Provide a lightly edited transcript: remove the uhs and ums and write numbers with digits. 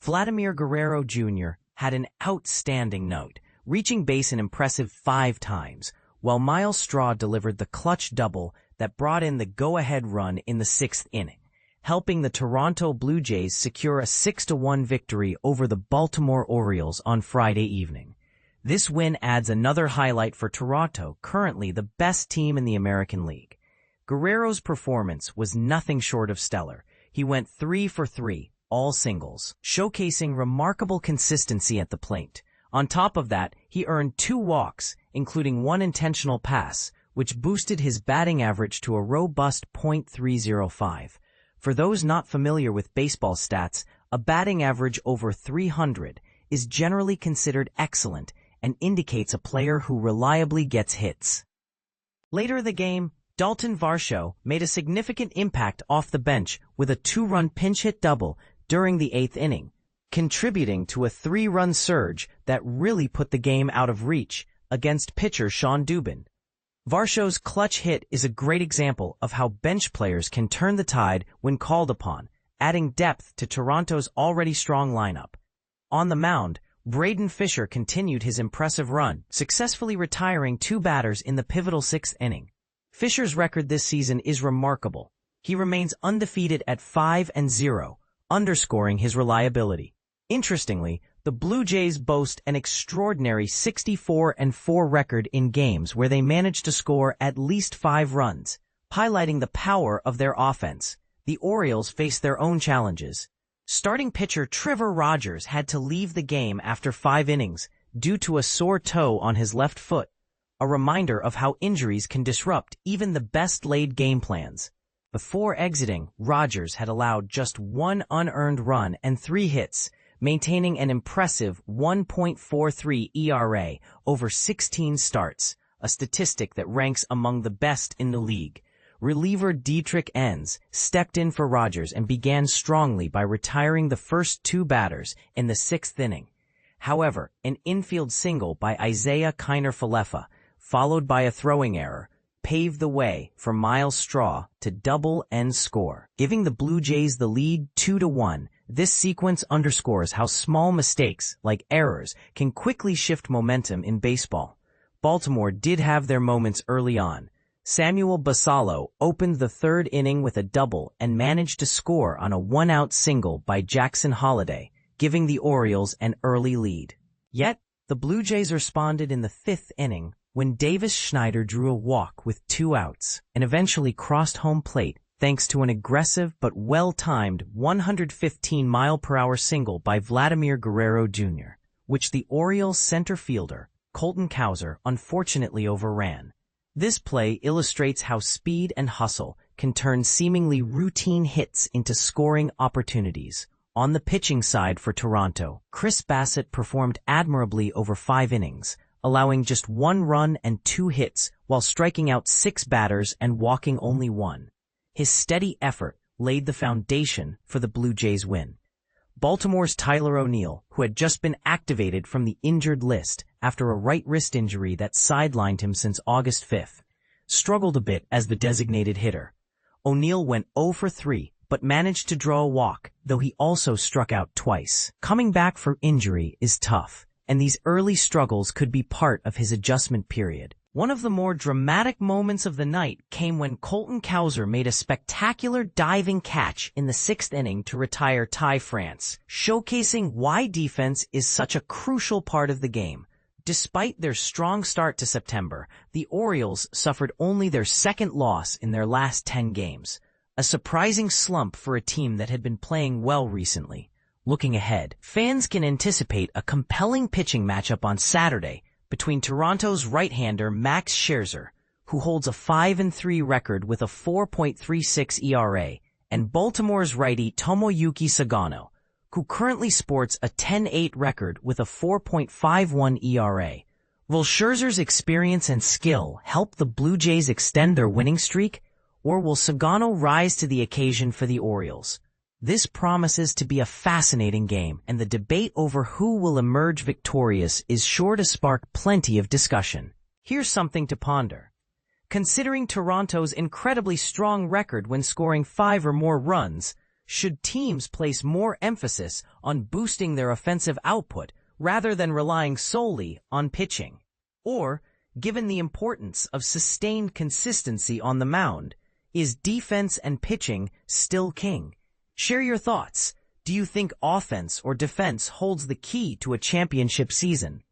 Vladimir Guerrero Jr. had an outstanding note, reaching base an impressive 5 times, while Myles Straw delivered the clutch double that brought in the go-ahead run in the 6th inning, helping the Toronto Blue Jays secure a 6-1 victory over the Baltimore Orioles on Friday evening. This win adds another highlight for Toronto, currently the best team in the American League. Guerrero's performance was nothing short of stellar. He went 3 for 3, all singles, showcasing remarkable consistency at the plate. On top of that, he earned 2 walks, including 1 intentional pass, which boosted his batting average to a robust .305. For those not familiar with baseball stats, a batting average over 300 is generally considered excellent and indicates a player who reliably gets hits. Later in the game, Daulton Varsho made a significant impact off the bench with a 2-run pinch hit double during the 8th inning, contributing to a 3-run surge that really put the game out of reach against pitcher Sean Dubin. Varsho's clutch hit is a great example of how bench players can turn the tide when called upon, adding depth to Toronto's already strong lineup. On the mound, Braydon continued his impressive run, successfully retiring 2 batters in the pivotal 6th inning. Fisher's record this season is remarkable. He remains undefeated at 5-0, underscoring his reliability. Interestingly, the Blue Jays boast an extraordinary 64-4 record in games where they managed to score at least 5 runs, highlighting the power of their offense. The Orioles face their own challenges. Starting pitcher Trevor Rogers had to leave the game after 5 innings due to a sore toe on his left foot, a reminder of how injuries can disrupt even the best-laid game plans. Before exiting, Rogers had allowed just 1 unearned run and 3 hits, maintaining an impressive 1.43 ERA over 16 starts, a statistic that ranks among the best in the league. Reliever Dietrich Enns stepped in for Rogers and began strongly by retiring the first 2 batters in the 6th inning. However, an infield single by Isaiah Kiner-Falefa, followed by a throwing error, paved the way for Myles Straw to double and score, giving the Blue Jays the lead 2-1. This sequence underscores how small mistakes, like errors, can quickly shift momentum in baseball. Baltimore did have their moments early on. Samuel Basallo opened the 3rd inning with a double and managed to score on a 1-out single by Jackson Holliday, giving the Orioles an early lead. Yet, the Blue Jays responded in the 5th inning when Davis Schneider drew a walk with 2 outs and eventually crossed home plate thanks to an aggressive but well-timed 115-mile-per-hour single by Vladimir Guerrero Jr., which the Orioles center fielder, Colton Cowser, unfortunately overran. This play illustrates how speed and hustle can turn seemingly routine hits into scoring opportunities. On the pitching side for Toronto, Chris Bassitt performed admirably over 5 innings, allowing just 1 run and 2 hits while striking out 6 batters and walking only 1. His steady effort laid the foundation for the Blue Jays' win. Baltimore's Tyler O'Neill, who had just been activated from the injured list after a right wrist injury that sidelined him since August 5th, struggled a bit as the designated hitter. O'Neill went 0 for 3, but managed to draw a walk, though he also struck out twice. Coming back from injury is tough, and these early struggles could be part of his adjustment period. One of the more dramatic moments of the night came when Colton Cowser made a spectacular diving catch in the 6th inning to retire Ty France, showcasing why defense is such a crucial part of the game. Despite their strong start to September, the Orioles suffered only their 2nd loss in their last 10 games, a surprising slump for a team that had been playing well recently. Looking ahead, fans can anticipate a compelling pitching matchup on Saturday between Toronto's right-hander Max Scherzer, who holds a 5-3 record with a 4.36 ERA, and Baltimore's righty Tomoyuki Sugano, who currently sports a 10-8 record with a 4.51 ERA. Will Scherzer's experience and skill help the Blue Jays extend their winning streak, or will Sugano rise to the occasion for the Orioles? This promises to be a fascinating game, and the debate over who will emerge victorious is sure to spark plenty of discussion. Here's something to ponder. Considering Toronto's incredibly strong record when scoring 5 or more runs, Should teams place more emphasis on boosting their offensive output rather than relying solely on pitching? Or, given the importance of sustained consistency on the mound, is defense and pitching still king? Share your thoughts. Do you think offense or defense holds the key to a championship season?